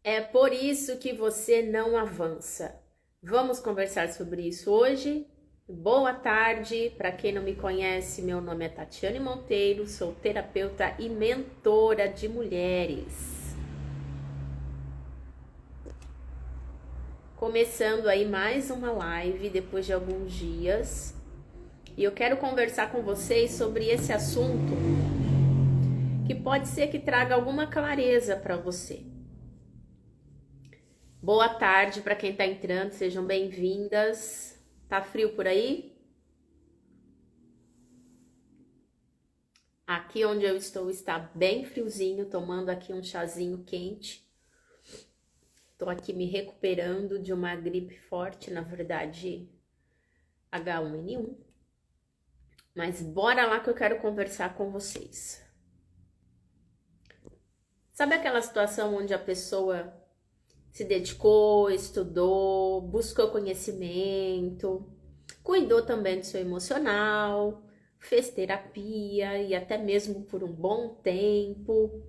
É por isso que você não avança. Vamos conversar sobre isso hoje? Boa tarde, para quem não me conhece, meu nome é Tatiane Monteiro, sou terapeuta e mentora de mulheres. Começando aí mais uma live depois de alguns dias, e eu quero conversar com vocês sobre esse assunto que pode ser que traga alguma clareza para você. Boa tarde para quem está entrando, sejam bem-vindas. Tá frio por aí? Aqui onde eu estou está bem friozinho, tomando aqui um chazinho quente. Tô aqui me recuperando de uma gripe forte, na verdade, H1N1. Mas bora lá que eu quero conversar com vocês. Sabe aquela situação onde a pessoa se dedicou, estudou, buscou conhecimento, cuidou também do seu emocional, fez terapia e até mesmo por um bom tempo,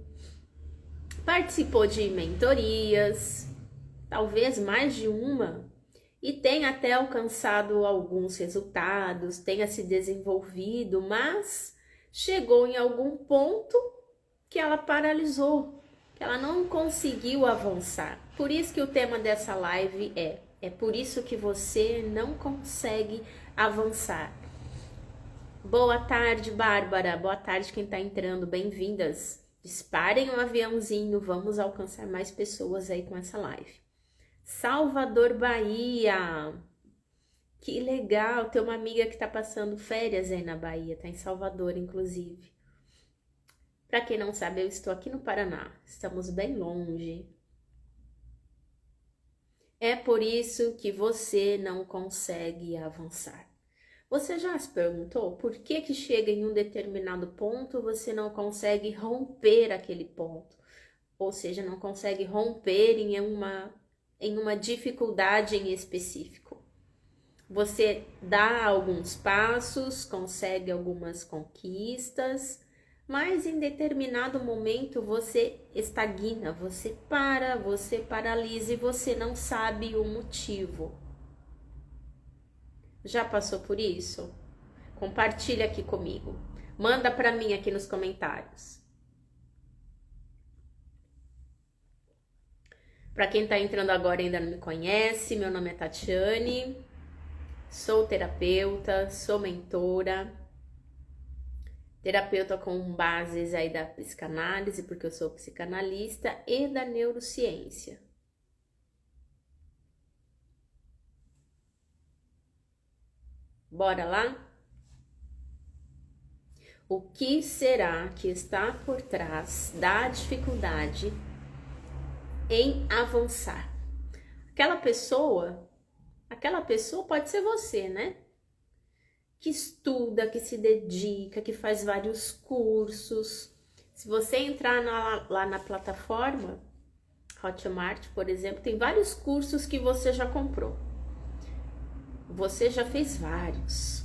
participou de mentorias, talvez mais de uma, e tenha até alcançado alguns resultados, tenha se desenvolvido, mas chegou em algum ponto que ela paralisou, que ela não conseguiu avançar. Por isso que o tema dessa live é por isso que você não consegue avançar. Boa tarde, Bárbara. Boa tarde quem tá entrando. Bem-vindas. Disparem um aviãozinho, vamos alcançar mais pessoas aí com essa live. Salvador, Bahia. Que legal, tem uma amiga que tá passando férias aí na Bahia, tá em Salvador, inclusive. Para quem não sabe, eu estou aqui no Paraná, estamos bem longe. É por isso que você não consegue avançar. Você já se perguntou por que chega em um determinado ponto você não consegue romper aquele ponto? Ou seja, não consegue romper em uma dificuldade em específico. Você dá alguns passos, consegue algumas conquistas, mas em determinado momento você estagna, você paralisa e você não sabe o motivo. Já passou por isso? Compartilha aqui comigo. Manda para mim aqui nos comentários. Para quem está entrando agora e ainda não me conhece, meu nome é Tatiane, sou terapeuta, sou mentora, terapeuta com bases aí da psicanálise, porque eu sou psicanalista, e da neurociência. Bora lá? O que será que está por trás da dificuldade em avançar? Aquela pessoa pode ser você, né? Que estuda, que se dedica, que faz vários cursos. Se você entrar lá na plataforma Hotmart, por exemplo, tem vários cursos que você já comprou. Você já fez vários,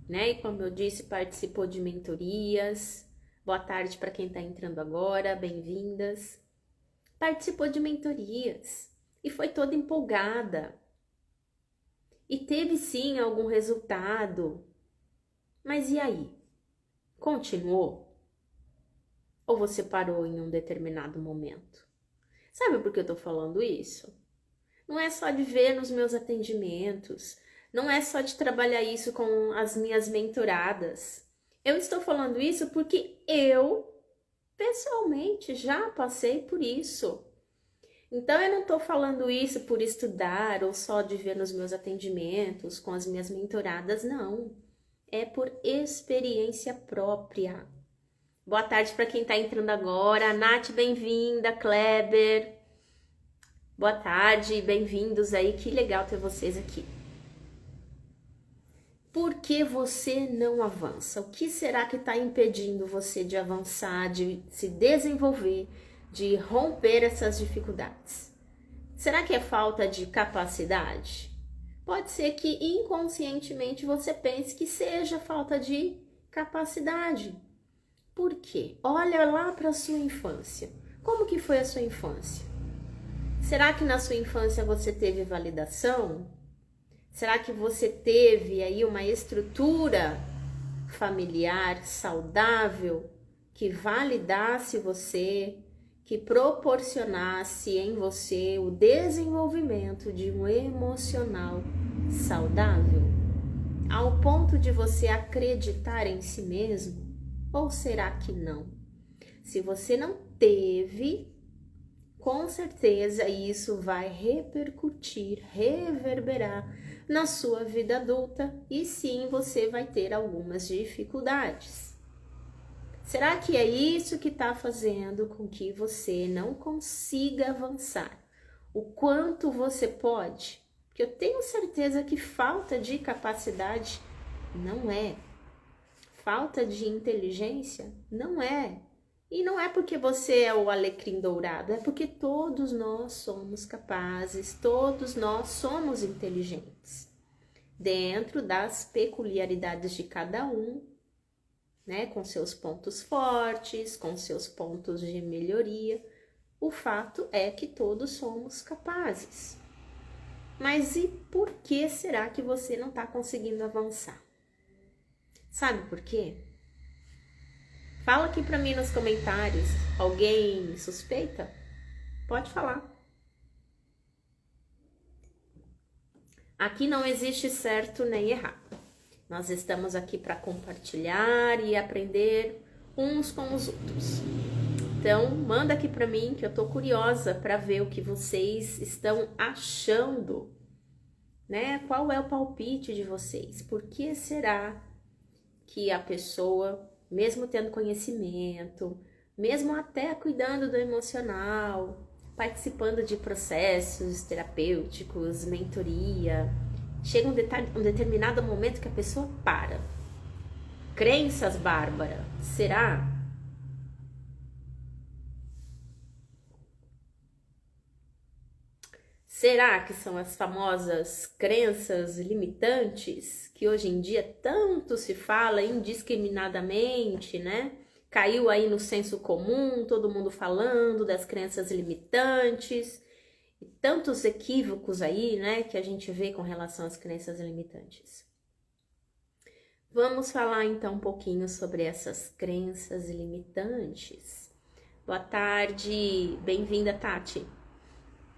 né? E como eu disse, participou de mentorias. Boa tarde para quem está entrando agora, bem-vindas. Participou de mentorias e foi toda empolgada. E teve sim algum resultado. Mas e aí? Continuou? Ou você parou em um determinado momento? Sabe por que eu tô falando isso? Não é só de ver nos meus atendimentos, não é só de trabalhar isso com as minhas mentoradas. Eu estou falando isso porque eu, pessoalmente, já passei por isso. Então, eu não estou falando isso por estudar ou só de ver nos meus atendimentos com as minhas mentoradas, não. É por experiência própria. Boa tarde para quem está entrando agora. Nath, bem-vinda. Kleber. Boa tarde, bem-vindos aí. Que legal ter vocês aqui. Por que você não avança? O que será que está impedindo você de avançar, de se desenvolver, de romper essas dificuldades? Será que é falta de capacidade? Pode ser que inconscientemente você pense que seja falta de capacidade. Por quê? Olha lá para a sua infância. Como que foi a sua infância? Será que na sua infância você teve validação? Será que você teve aí uma estrutura familiar saudável que validasse você, que proporcionasse em você o desenvolvimento de um emocional saudável, ao ponto de você acreditar em si mesmo? Ou será que não? Se você não teve, com certeza isso vai repercutir, reverberar na sua vida adulta e sim você vai ter algumas dificuldades. Será que é isso que está fazendo com que você não consiga avançar? O quanto você pode? Porque eu tenho certeza que falta de capacidade não é. Falta de inteligência não é. E não é porque você é o alecrim dourado, é porque todos nós somos capazes, todos nós somos inteligentes. Dentro das peculiaridades de cada um, né, com seus pontos fortes, com seus pontos de melhoria, o fato é que todos somos capazes. Mas e por que será que você não está conseguindo avançar? Sabe por quê? Fala aqui para mim nos comentários. Alguém suspeita? Pode falar. Aqui não existe certo nem errado. Nós estamos aqui para compartilhar e aprender uns com os outros. Então, manda aqui para mim que eu tô curiosa para ver o que vocês estão achando, né? Qual é o palpite de vocês? Por que será que a pessoa, mesmo tendo conhecimento, mesmo até cuidando do emocional, participando de processos terapêuticos, mentoria, chega um determinado momento que a pessoa para? Crenças, Bárbara, será? Será que são as famosas crenças limitantes que hoje em dia tanto se fala indiscriminadamente, né? Caiu aí no senso comum, todo mundo falando das crenças limitantes e tantos equívocos aí, né, que a gente vê com relação às crenças limitantes. Vamos falar então um pouquinho sobre essas crenças limitantes. Boa tarde, bem-vinda, Tati,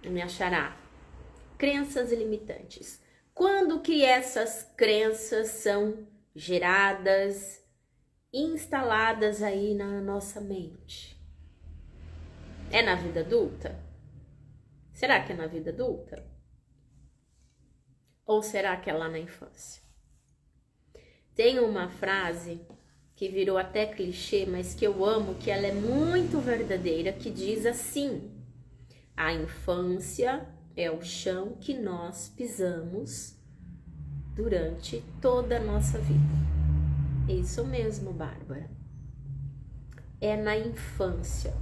me achará. Crenças limitantes. Quando que essas crenças são geradas, instaladas aí na nossa mente? É na vida adulta? Será que é na vida adulta? Ou será que é lá na infância? Tem uma frase que virou até clichê, mas que eu amo, que ela é muito verdadeira, que diz assim: a infância é o chão que nós pisamos durante toda a nossa vida. Isso mesmo, Bárbara. É na infância.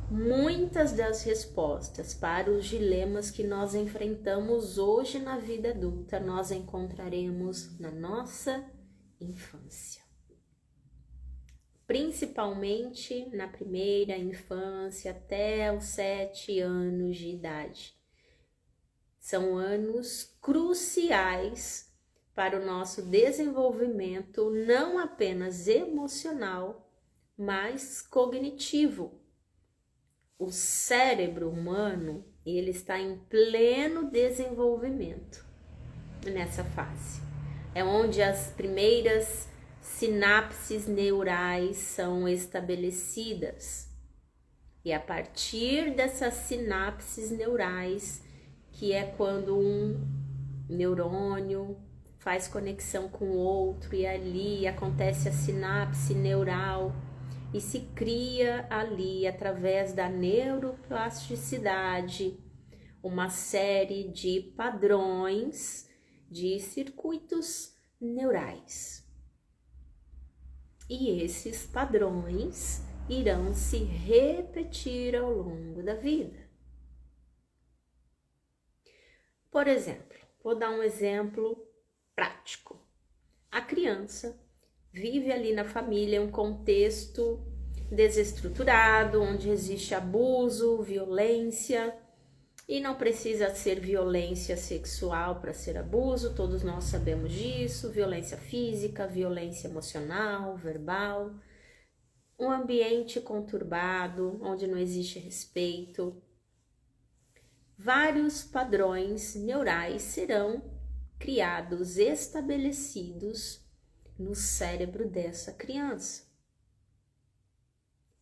Muitas das respostas para os dilemas que nós enfrentamos hoje na vida adulta, nós encontraremos na nossa infância. Principalmente na primeira infância até os 7 anos de idade. São anos cruciais para o nosso desenvolvimento, não apenas emocional, mas cognitivo. O cérebro humano, ele está em pleno desenvolvimento nessa fase. É onde as primeiras sinapses neurais são estabelecidas. E a partir dessas sinapses neurais, que é quando um neurônio faz conexão com o outro e ali acontece a sinapse neural e se cria ali, através da neuroplasticidade, uma série de padrões de circuitos neurais. E esses padrões irão se repetir ao longo da vida. Por exemplo, vou dar um exemplo prático. A criança vive ali na família um contexto desestruturado, onde existe abuso, violência, E não precisa ser violência sexual para ser abuso, todos nós sabemos disso, violência física, violência emocional, verbal, um ambiente conturbado, onde não existe respeito. Vários padrões neurais serão criados, estabelecidos no cérebro dessa criança.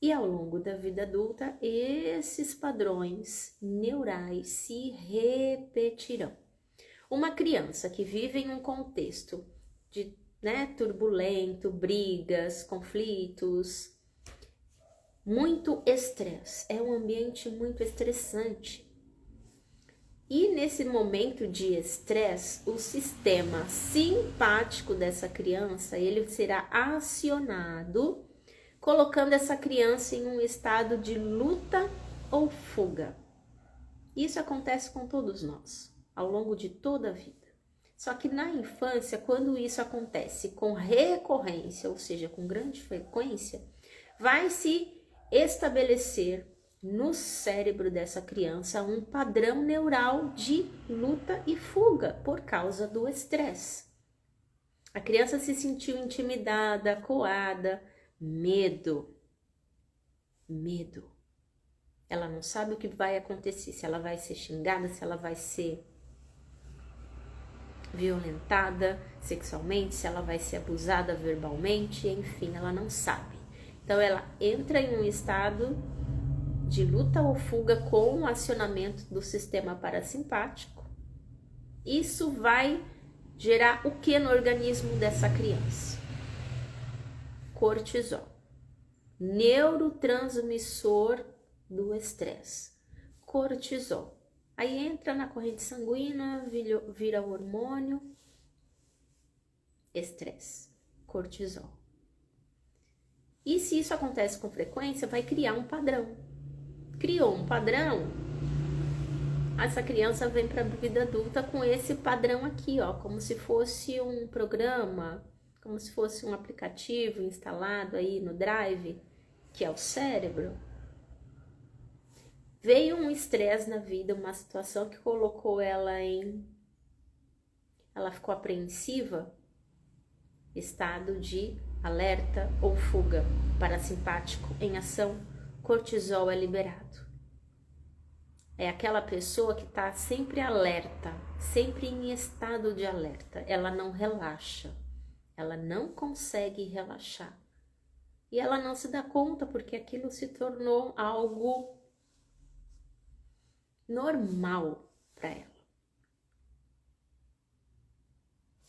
E ao longo da vida adulta, esses padrões neurais se repetirão. Uma criança que vive em um contexto de, turbulento, brigas, conflitos, muito estresse, é um ambiente muito estressante. E nesse momento de estresse, o sistema simpático dessa criança, ele será acionado, colocando essa criança em um estado de luta ou fuga. Isso acontece com todos nós, ao longo de toda a vida. Só que na infância, quando isso acontece com recorrência, ou seja, com grande frequência, vai se estabelecer no cérebro dessa criança um padrão neural de luta e fuga por causa do estresse. A criança se sentiu intimidada, acuada, medo. Ela não sabe o que vai acontecer, se ela vai ser xingada, se ela vai ser violentada sexualmente, se ela vai ser abusada verbalmente, enfim, ela não sabe. Então ela entra em um estado de luta ou fuga com o acionamento do sistema parasimpático. Isso vai gerar o que no organismo dessa criança? Cortisol, neurotransmissor do estresse. Cortisol. Aí entra na corrente sanguínea, vira hormônio, estresse, cortisol. E se isso acontece com frequência, vai criar um padrão. Criou um padrão, essa criança vem para a vida adulta com esse padrão aqui, ó, como se fosse um programa, como se fosse um aplicativo instalado aí no Drive, que é o cérebro. Veio um estresse na vida, uma situação que colocou ela ficou apreensiva, estado de alerta ou fuga, parasimpático em ação, cortisol é liberado. É aquela pessoa que está sempre alerta, sempre em estado de alerta, ela não relaxa. Ela não consegue relaxar. E ela não se dá conta porque aquilo se tornou algo normal para ela.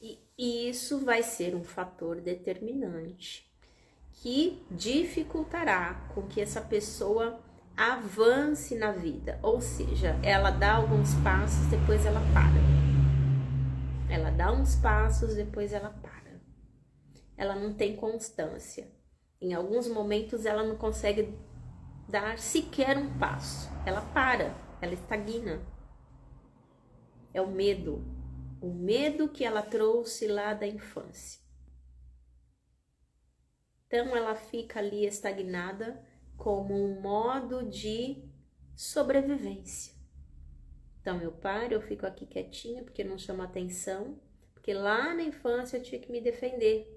E isso vai ser um fator determinante que dificultará com que essa pessoa avance na vida. Ou seja, ela dá alguns passos, depois ela para. Ela dá uns passos, depois ela para. Ela não tem constância. Em alguns momentos ela não consegue dar sequer um passo. Ela para, ela estagna. É o medo que ela trouxe lá da infância. Então ela fica ali estagnada como um modo de sobrevivência. Então eu paro, eu fico aqui quietinha porque não chama atenção, porque lá na infância eu tinha que me defender.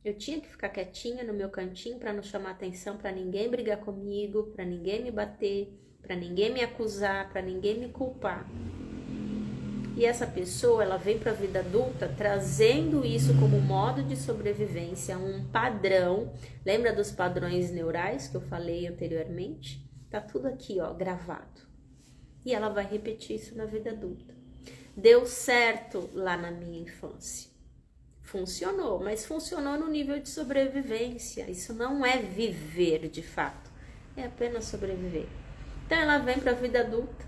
Eu tinha que ficar quietinha no meu cantinho para não chamar atenção, para ninguém brigar comigo, para ninguém me bater, para ninguém me acusar, para ninguém me culpar. E essa pessoa, ela vem para a vida adulta trazendo isso como modo de sobrevivência, um padrão. Lembra dos padrões neurais que eu falei anteriormente? Tá tudo aqui, ó, gravado. E ela vai repetir isso na vida adulta. Deu certo lá na minha infância. Funcionou, mas funcionou no nível de sobrevivência. Isso não é viver de fato, é apenas sobreviver. Então ela vem para a vida adulta.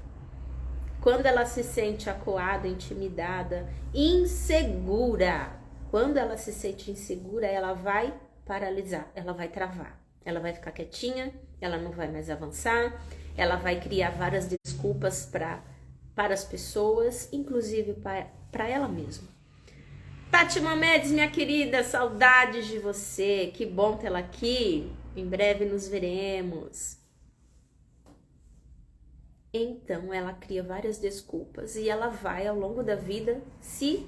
Quando ela se sente acuada, intimidada, insegura, quando ela se sente insegura, ela vai paralisar, ela vai travar, ela vai ficar quietinha, ela não vai mais avançar, ela vai criar várias desculpas para as pessoas, inclusive para ela mesma. Tati Mamedes, minha querida, saudades de você, que bom tê-la aqui, em breve nos veremos. Então ela cria várias desculpas e ela vai ao longo da vida se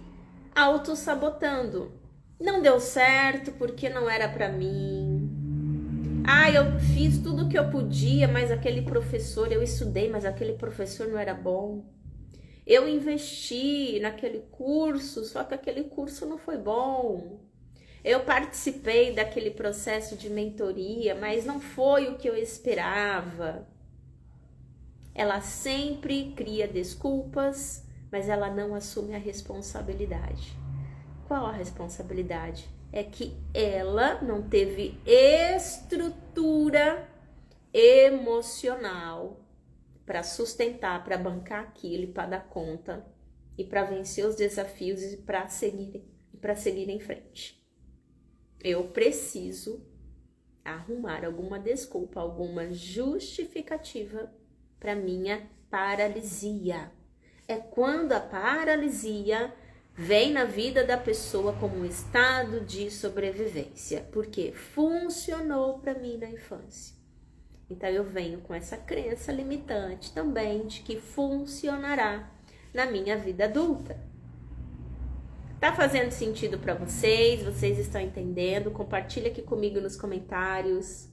auto-sabotando. Não deu certo porque não era para mim. Eu fiz tudo o que eu podia, mas aquele professor, eu estudei, mas aquele professor não era bom. Eu investi naquele curso, só que aquele curso não foi bom. Eu participei daquele processo de mentoria, mas não foi o que eu esperava. Ela sempre cria desculpas, mas ela não assume a responsabilidade. Qual a responsabilidade? É que ela não teve estrutura emocional para sustentar, para bancar aquilo, para dar conta e para vencer os desafios e para seguir em frente. Eu preciso arrumar alguma desculpa, alguma justificativa para minha paralisia. É quando a paralisia vem na vida da pessoa como um estado de sobrevivência, porque funcionou para mim na infância. Então eu venho com essa crença limitante também de que funcionará na minha vida adulta. Tá fazendo sentido para vocês? Vocês estão entendendo? Compartilha aqui comigo nos comentários.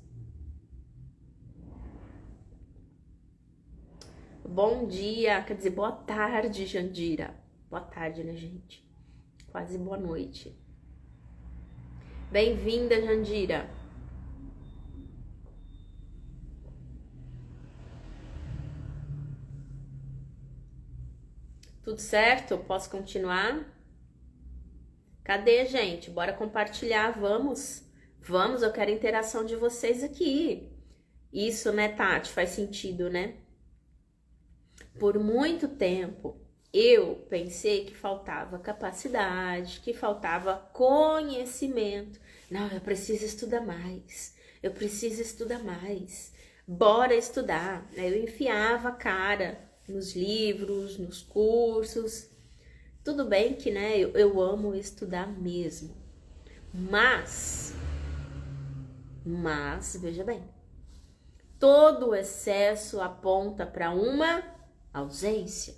Bom dia, quer dizer, boa tarde, Jandira. Boa tarde, né, gente? Quase boa noite. Bem-vinda, Jandira. Tudo certo? Posso continuar? Cadê, gente? Bora compartilhar, vamos. Vamos, eu quero a interação de vocês aqui. Isso, né, Tati? Faz sentido, né? Por muito tempo, eu pensei que faltava capacidade, que faltava conhecimento. Não, eu preciso estudar mais. Eu preciso estudar mais. Bora estudar. Eu enfiava a cara nos livros, nos cursos. Tudo bem que, né, eu amo estudar mesmo. Mas, veja bem, todo excesso aponta para uma ausência.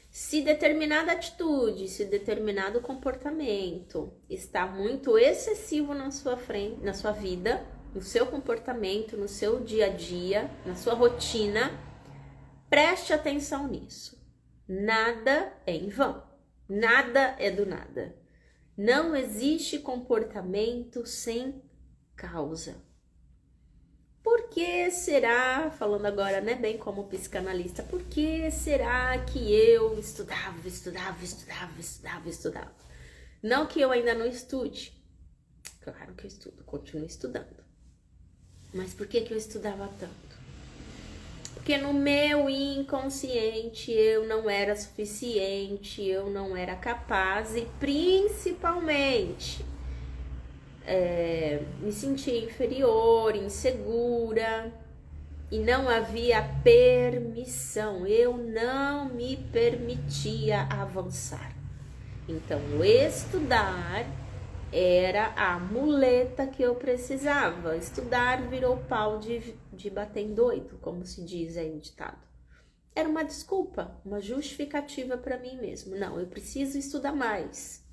Se determinada atitude, se determinado comportamento está muito excessivo na sua frente, na sua vida, no seu comportamento, no seu dia a dia, na sua rotina, preste atenção nisso. Nada é em vão, nada é do nada. Não existe comportamento sem causa. Por que será, falando agora, né, bem como psicanalista, por que será que eu estudava? Não que eu ainda não estude. Claro que eu estudo, continuo estudando. Mas por que eu estudava tanto? Porque no meu inconsciente eu não era suficiente, eu não era capaz e principalmente me sentia inferior, insegura e não havia permissão, eu não me permitia avançar. Então, estudar era a muleta que eu precisava. Estudar virou pau de bater em doido, como se diz aí no ditado. Era uma desculpa, uma justificativa para mim mesmo. Não, eu preciso estudar mais.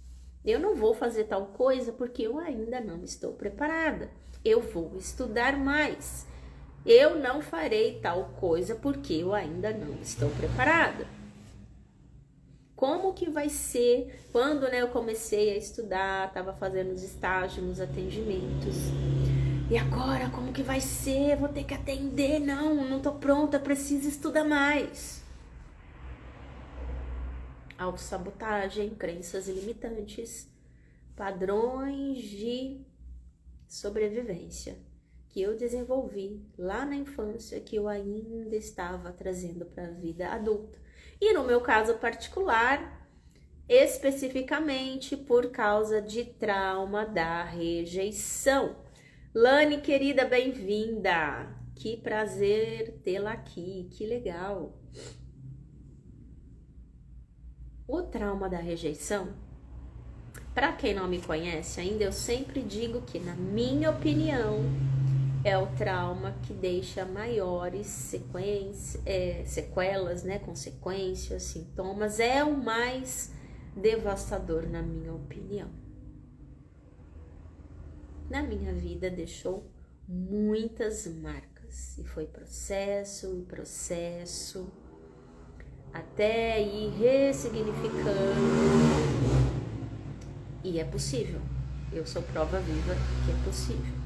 Eu não vou fazer tal coisa porque eu ainda não estou preparada. Eu vou estudar mais. Eu não farei tal coisa porque eu ainda não estou preparada. Como que vai ser quando, né, eu comecei a estudar, estava fazendo os estágios, nos atendimentos. E agora, como que vai ser? Vou ter que atender? Não tô pronta, preciso estudar mais. Autossabotagem, crenças limitantes, padrões de sobrevivência que eu desenvolvi lá na infância, que eu ainda estava trazendo para a vida adulta. E no meu caso particular, especificamente por causa de trauma da rejeição. Lani, querida, bem-vinda! Que prazer tê-la aqui, que legal! O trauma da rejeição, para quem não me conhece ainda, eu sempre digo que, na minha opinião, é o trauma que deixa maiores sequelas, né, consequências, sintomas, é o mais devastador, na minha opinião. Na minha vida deixou muitas marcas, e foi processo e processo, até ir ressignificando, e é possível, eu sou prova viva que é possível.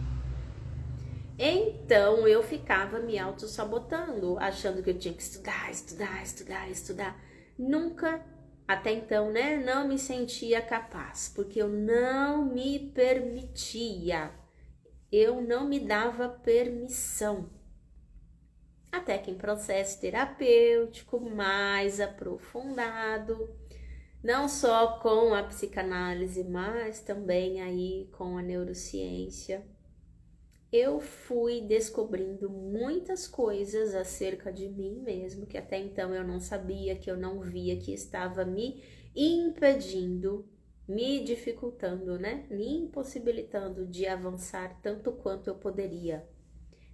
Então eu ficava me auto-sabotando, achando que eu tinha que estudar. Nunca, até então, né, não me sentia capaz, porque eu não me permitia, eu não me dava permissão. Até que em processo terapêutico mais aprofundado, não só com a psicanálise, mas também aí com a neurociência, eu fui descobrindo muitas coisas acerca de mim mesmo, que até então eu não sabia, que eu não via, que estava me impedindo, me dificultando, né? Me impossibilitando de avançar tanto quanto eu poderia,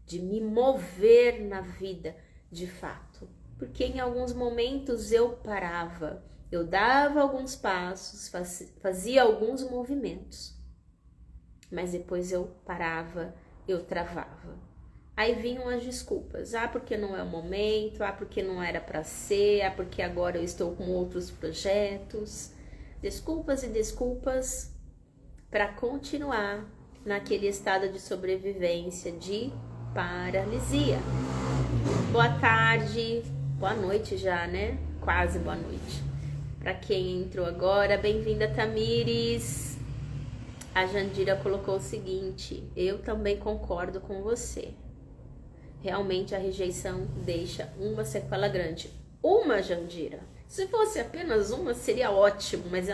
de me mover na vida de fato. Porque em alguns momentos eu parava, eu dava alguns passos, fazia alguns movimentos, mas depois eu parava, eu travava. Aí vinham as desculpas, porque não é o momento, porque não era para ser, porque agora eu estou com outros projetos. Desculpas e desculpas para continuar naquele estado de sobrevivência, de paralisia. Boa tarde, boa noite já, né? Quase boa noite. Para quem entrou agora, bem-vinda, Tamires. A Jandira colocou o seguinte: eu também concordo com você. Realmente a rejeição deixa uma sequela grande. Uma, Jandira. Se fosse apenas uma, seria ótimo, mas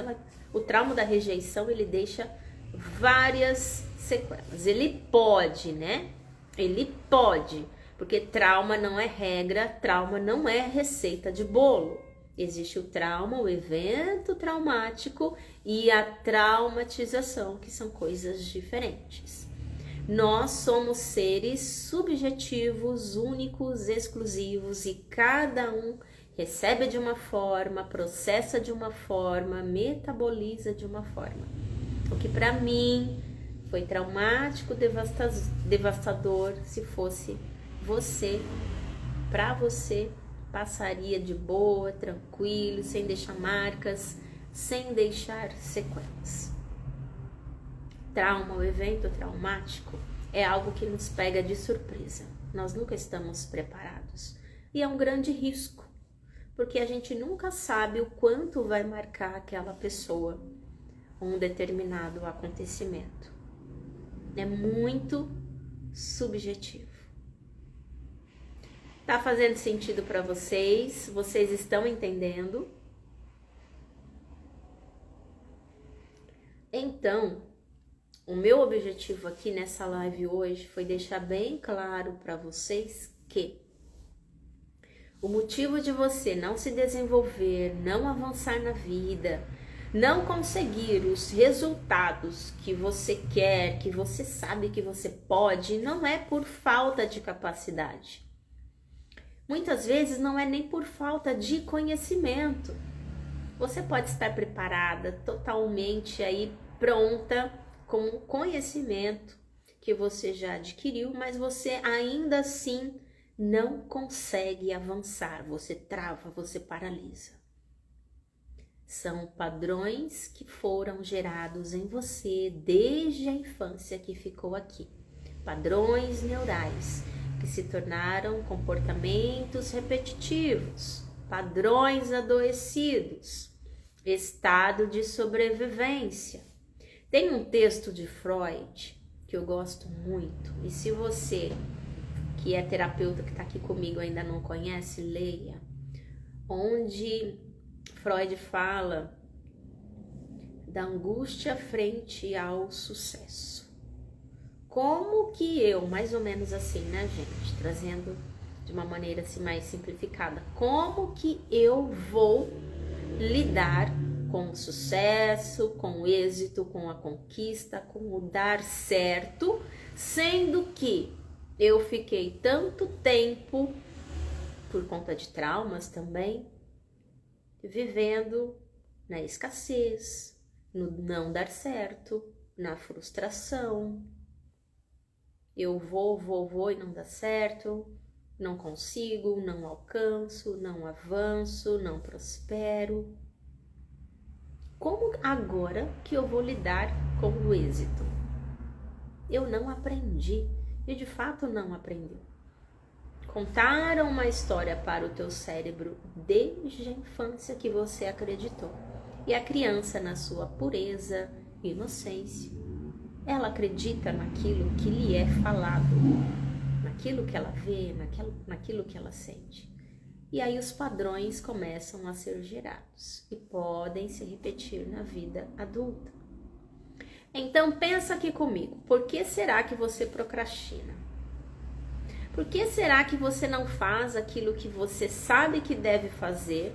o trauma da rejeição, ele deixa várias sequelas. Ele pode, né? Ele pode, porque trauma não é regra, trauma não é receita de bolo. Existe o trauma, o evento traumático e a traumatização, que são coisas diferentes. Nós somos seres subjetivos, únicos, exclusivos, e cada um recebe de uma forma, processa de uma forma, metaboliza de uma forma. O que para mim foi traumático, devastador, se fosse você, para você, passaria de boa, tranquilo, sem deixar marcas, sem deixar sequelas. Trauma, o evento traumático, é algo que nos pega de surpresa. Nós nunca estamos preparados. E é um grande risco, porque a gente nunca sabe o quanto vai marcar aquela pessoa um determinado acontecimento. É muito subjetivo. Tá fazendo sentido para vocês? Vocês estão entendendo? Então, o meu objetivo aqui nessa live hoje foi deixar bem claro para vocês que o motivo de você não se desenvolver, não avançar na vida, não conseguir os resultados que você quer, que você sabe que você pode, não é por falta de capacidade. Muitas vezes não é nem por falta de conhecimento. Você pode estar preparada, totalmente aí pronta, com o conhecimento que você já adquiriu, mas você ainda assim não consegue avançar, você trava, você paralisa. São padrões que foram gerados em você desde a infância que ficou aqui. Padrões neurais que se tornaram comportamentos repetitivos, padrões adoecidos, estado de sobrevivência. Tem um texto de Freud que eu gosto muito, e se você que é terapeuta que está aqui comigo ainda não conhece, leia, onde Freud fala da angústia frente ao sucesso. Como que eu, mais ou menos assim, né, gente, trazendo de uma maneira assim mais simplificada, como que eu vou lidar com o sucesso, com o êxito, com a conquista, com o dar certo, sendo que Eu fiquei tanto tempo, por conta de traumas também, vivendo na escassez, no não dar certo, na frustração. Eu vou e não dá certo, não consigo, não alcanço, não avanço, não prospero. Como agora que eu vou lidar com o êxito? Eu não aprendi, e de fato não aprendi. Contaram uma história para o teu cérebro desde a infância que você acreditou. E a criança, na sua pureza e inocência, ela acredita naquilo que lhe é falado, naquilo que ela vê, naquilo que ela sente. E aí os padrões começam a ser gerados e podem se repetir na vida adulta. Então pensa aqui comigo, por que será que você procrastina? Por que será que você não faz aquilo que você sabe que deve fazer,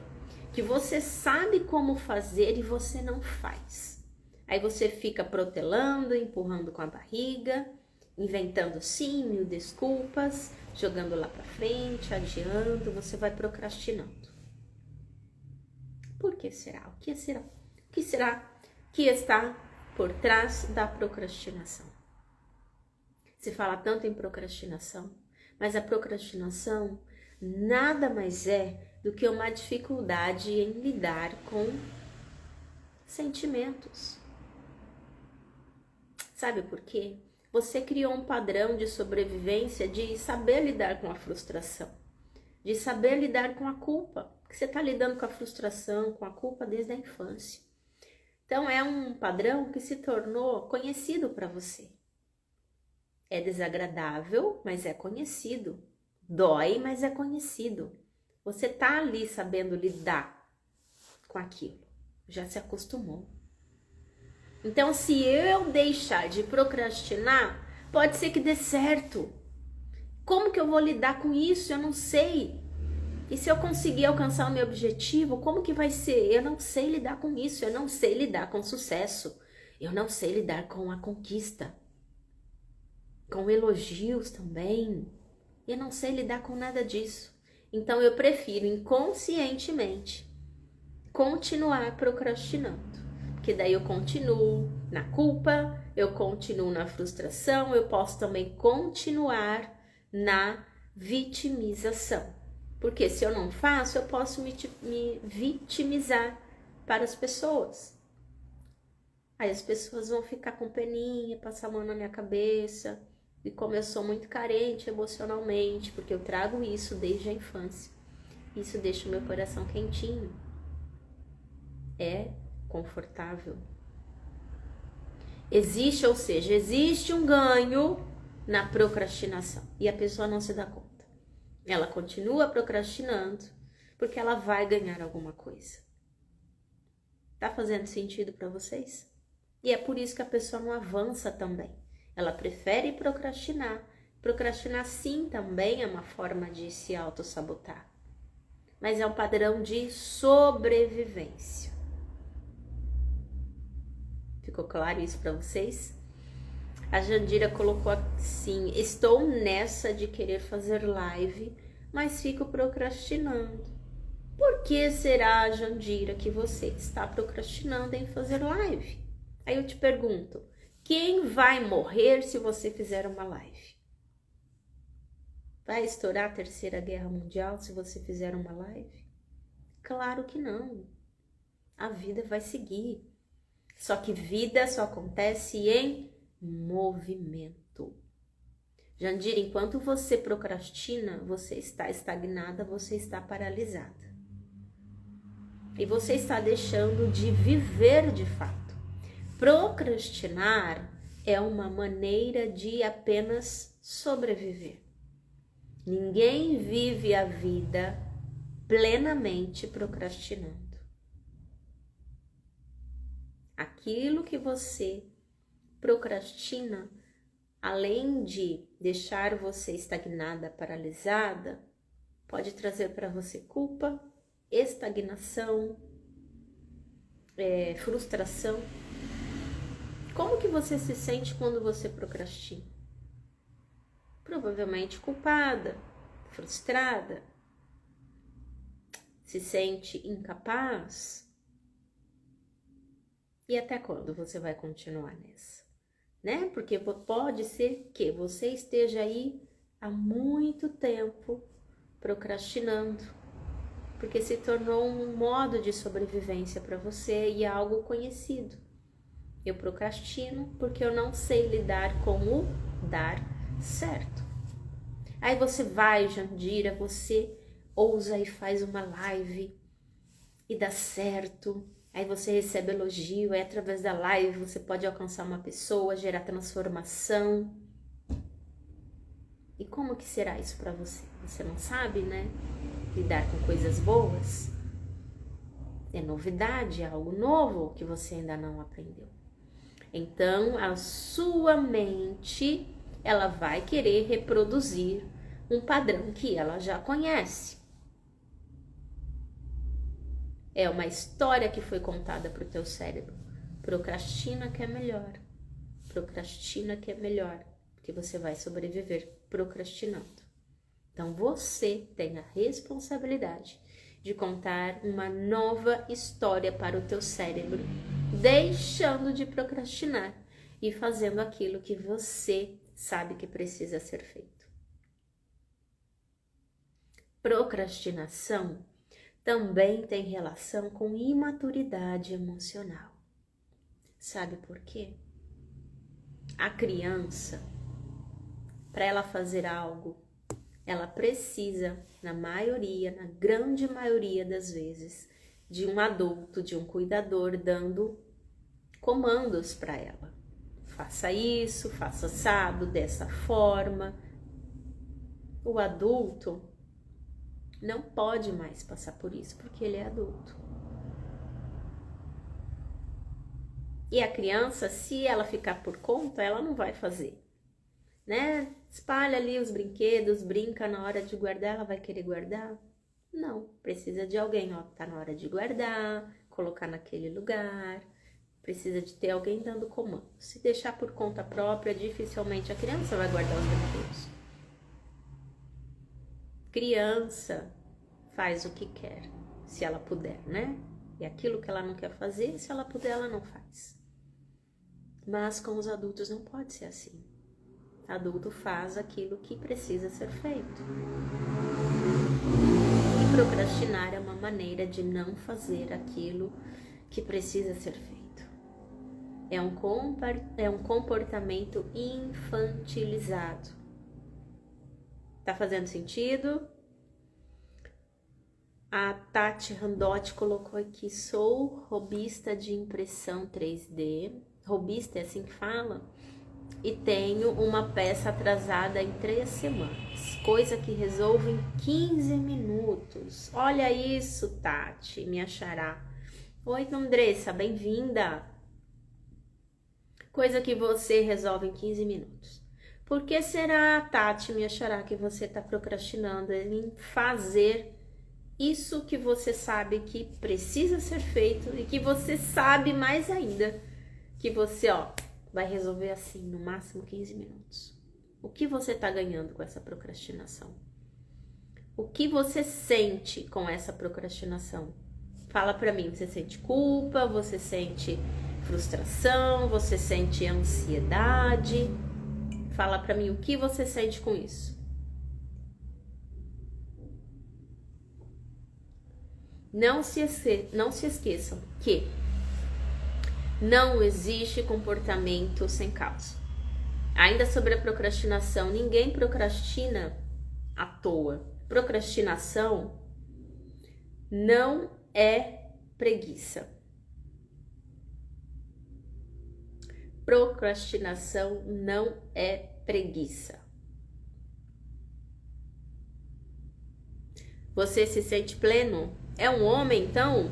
que você sabe como fazer e você não faz? Aí você fica protelando, empurrando com a barriga, inventando sim mil desculpas, jogando lá para frente, adiando, você vai procrastinando. Por que será? O que será? O que será que está por trás da procrastinação? Se fala tanto em procrastinação, mas a procrastinação nada mais é do que uma dificuldade em lidar com sentimentos. Sabe por quê? Você criou um padrão de sobrevivência de saber lidar com a frustração, de saber lidar com a culpa, porque você está lidando com a frustração, com a culpa desde a infância. Então é um padrão que se tornou conhecido para você. É desagradável, mas é conhecido. Dói, mas é conhecido. Você tá ali sabendo lidar com aquilo. Já se acostumou. Então, se eu deixar de procrastinar, pode ser que dê certo. Como que eu vou lidar com isso? Eu não sei. E se eu conseguir alcançar o meu objetivo, como que vai ser? Eu não sei lidar com isso. Eu não sei lidar com sucesso. Eu não sei lidar com a conquista. Com elogios também. Eu não sei lidar com nada disso. Então eu prefiro inconscientemente continuar procrastinando. Porque daí eu continuo na culpa, eu continuo na frustração, eu posso também continuar na vitimização. Porque se eu não faço, eu posso me vitimizar para as pessoas. Aí as pessoas vão ficar com peninha, passar a mão na minha cabeça. E como eu sou muito carente emocionalmente, porque eu trago isso desde a infância, isso deixa o meu coração quentinho. É confortável. Existe, ou seja, existe um ganho na procrastinação. E a pessoa não se dá conta. Ela continua procrastinando porque ela vai ganhar alguma coisa. Tá fazendo sentido para vocês? E é por isso que a pessoa não avança também. Ela prefere procrastinar. Procrastinar sim também é uma forma de se autossabotar. Mas é um padrão de sobrevivência. Ficou claro isso para vocês? A Jandira colocou assim: estou nessa de querer fazer live, mas fico procrastinando. Por que será, Jandira, que você está procrastinando em fazer live? Aí eu te pergunto, quem vai morrer se você fizer uma live? Vai estourar a Terceira Guerra Mundial se você fizer uma live? Claro que não. A vida vai seguir. Só que vida só acontece em movimento. Jandira, enquanto você procrastina, você está estagnada, você está paralisada. E você está deixando de viver de fato. Procrastinar é uma maneira de apenas sobreviver. Ninguém vive a vida plenamente procrastinando. Aquilo que você procrastina, além de deixar você estagnada, paralisada, pode trazer para você culpa, estagnação, frustração. Como que você se sente quando você procrastina? Provavelmente culpada, frustrada, se sente incapaz. E até quando você vai continuar nessa? Né? Porque pode ser que você esteja aí há muito tempo procrastinando, porque se tornou um modo de sobrevivência para você e é algo conhecido. Eu procrastino porque eu não sei lidar com o dar certo. Aí você vai, Jandira, você ousa e faz uma live e dá certo. Aí você recebe elogio, aí através da live você pode alcançar uma pessoa, gerar transformação. E como que será isso para você? Você não sabe, né? Lidar com coisas boas? É novidade, é algo novo que você ainda não aprendeu. Então, a sua mente, ela vai querer reproduzir um padrão que ela já conhece. É uma história que foi contada para o teu cérebro. Procrastina que é melhor. Procrastina que é melhor, porque você vai sobreviver procrastinando. Então, você tem a responsabilidade de contar uma nova história para o teu cérebro, deixando de procrastinar e fazendo aquilo que você sabe que precisa ser feito. Procrastinação também tem relação com imaturidade emocional. Sabe por quê? A criança, para ela fazer algo, ela precisa, na grande maioria das vezes, de um adulto, de um cuidador dando comandos para ela. Faça isso, faça assado, dessa forma. O adulto não pode mais passar por isso, porque ele é adulto. E a criança, se ela ficar por conta, ela não vai fazer, né? Espalha ali os brinquedos, brinca, na hora de guardar, ela vai querer guardar? Não, precisa de alguém, ó, tá na hora de guardar, colocar naquele lugar, precisa de ter alguém dando comando. Se deixar por conta própria, dificilmente a criança vai guardar os brinquedos. Criança faz o que quer, se ela puder, né? E aquilo que ela não quer fazer, se ela puder, ela não faz. Mas com os adultos não pode ser assim. Adulto faz aquilo que precisa ser feito. E procrastinar é uma maneira de não fazer aquilo que precisa ser feito. É um comportamento infantilizado. Tá fazendo sentido? A Tati Randotti colocou aqui: sou robista de impressão 3D. Robista é assim que fala? E tenho uma peça atrasada em 3 semanas. Coisa que resolvo em 15 minutos. Olha isso, Tati, minha xará. Oi, Andressa, bem-vinda. Coisa que você resolve em 15 minutos. Por que será, Tati, minha xará, que você está procrastinando em fazer isso que você sabe que precisa ser feito e que você sabe mais ainda que você, vai resolver assim, no máximo 15 minutos. O que você está ganhando com essa procrastinação? O que você sente com essa procrastinação? Fala pra mim, você sente culpa, você sente frustração, você sente ansiedade? Fala pra mim o que você sente com isso. Não se esqueçam que não existe comportamento sem causa. Ainda sobre a procrastinação, ninguém procrastina à toa. Procrastinação não é preguiça. Procrastinação não é preguiça. Você se sente pleno? É um homem, então?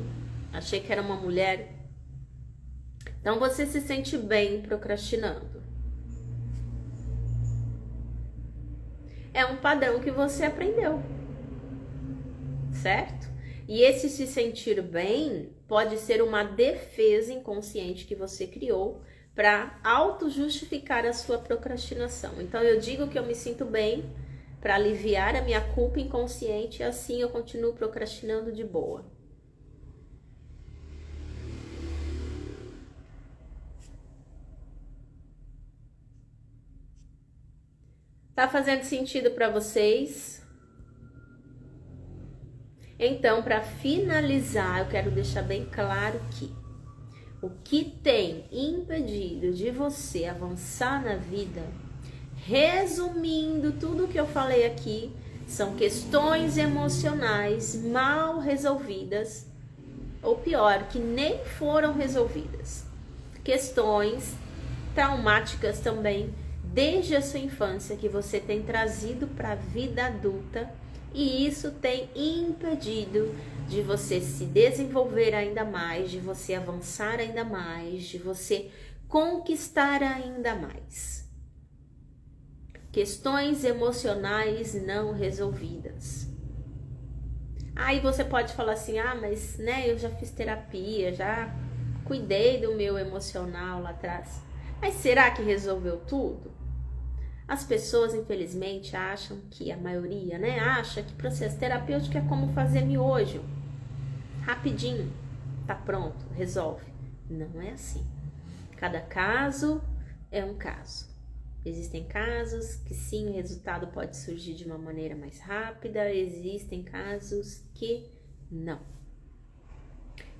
Achei que era uma mulher. Então você se sente bem procrastinando. É um padrão que você aprendeu, certo? E esse se sentir bem pode ser uma defesa inconsciente que você criou para auto-justificar a sua procrastinação. Então eu digo que eu me sinto bem para aliviar a minha culpa inconsciente e assim eu continuo procrastinando de boa. Tá fazendo sentido para vocês? Então, para finalizar, eu quero deixar bem claro que o que tem impedido de você avançar na vida, resumindo tudo o que eu falei aqui, são questões emocionais mal resolvidas, ou pior, que nem foram resolvidas. Questões traumáticas também, desde a sua infância, que você tem trazido para a vida adulta, e isso tem impedido de você se desenvolver ainda mais, de você avançar ainda mais, de você conquistar ainda mais. Questões emocionais não resolvidas. Aí você pode falar assim, mas né, eu já fiz terapia, já cuidei do meu emocional lá atrás. Mas será que resolveu tudo? As pessoas, infelizmente, acham que, a maioria, né, acha que processo terapêutico é como fazer miojo. Rapidinho, tá pronto, resolve. Não é assim. Cada caso é um caso. Existem casos que sim, o resultado pode surgir de uma maneira mais rápida, existem casos que não.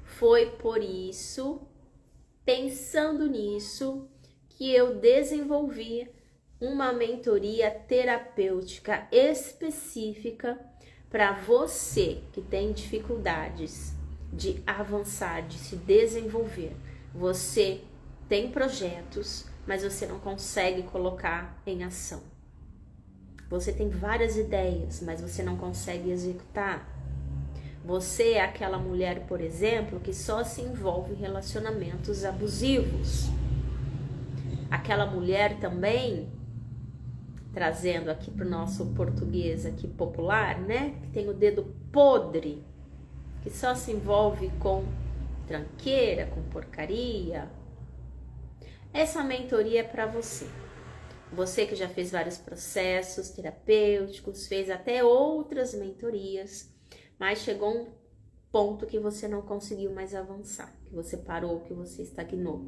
Foi por isso, pensando nisso, que eu desenvolvi uma mentoria terapêutica específica para você que tem dificuldades de avançar, de se desenvolver. Você tem projetos, mas você não consegue colocar em ação. Você tem várias ideias, mas você não consegue executar. Você é aquela mulher, por exemplo, que só se envolve em relacionamentos abusivos. Aquela mulher também, trazendo aqui para o nosso português aqui popular, né? Que tem o dedo podre, que só se envolve com tranqueira, com porcaria. Essa mentoria é para você. Você que já fez vários processos terapêuticos, fez até outras mentorias, mas chegou um ponto que você não conseguiu mais avançar, que você parou, que você estagnou.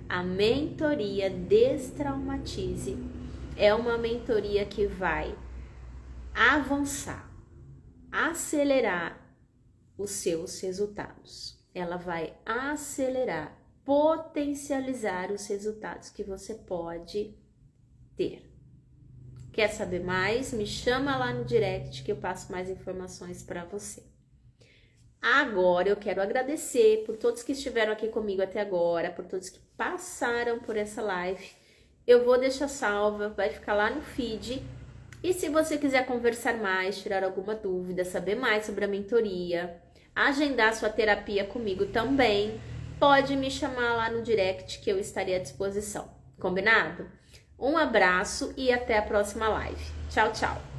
A mentoria Destraumatize é uma mentoria que vai avançar, acelerar os seus resultados. Ela vai acelerar, potencializar os resultados que você pode ter. Quer saber mais? Me chama lá no direct que eu passo mais informações para você. Agora eu quero agradecer por todos que estiveram aqui comigo até agora, por todos que passaram por essa live. Eu vou deixar salva, vai ficar lá no feed. E se você quiser conversar mais, tirar alguma dúvida, saber mais sobre a mentoria, agendar sua terapia comigo também, pode me chamar lá no direct que eu estarei à disposição. Combinado? Um abraço e até a próxima live. Tchau, tchau!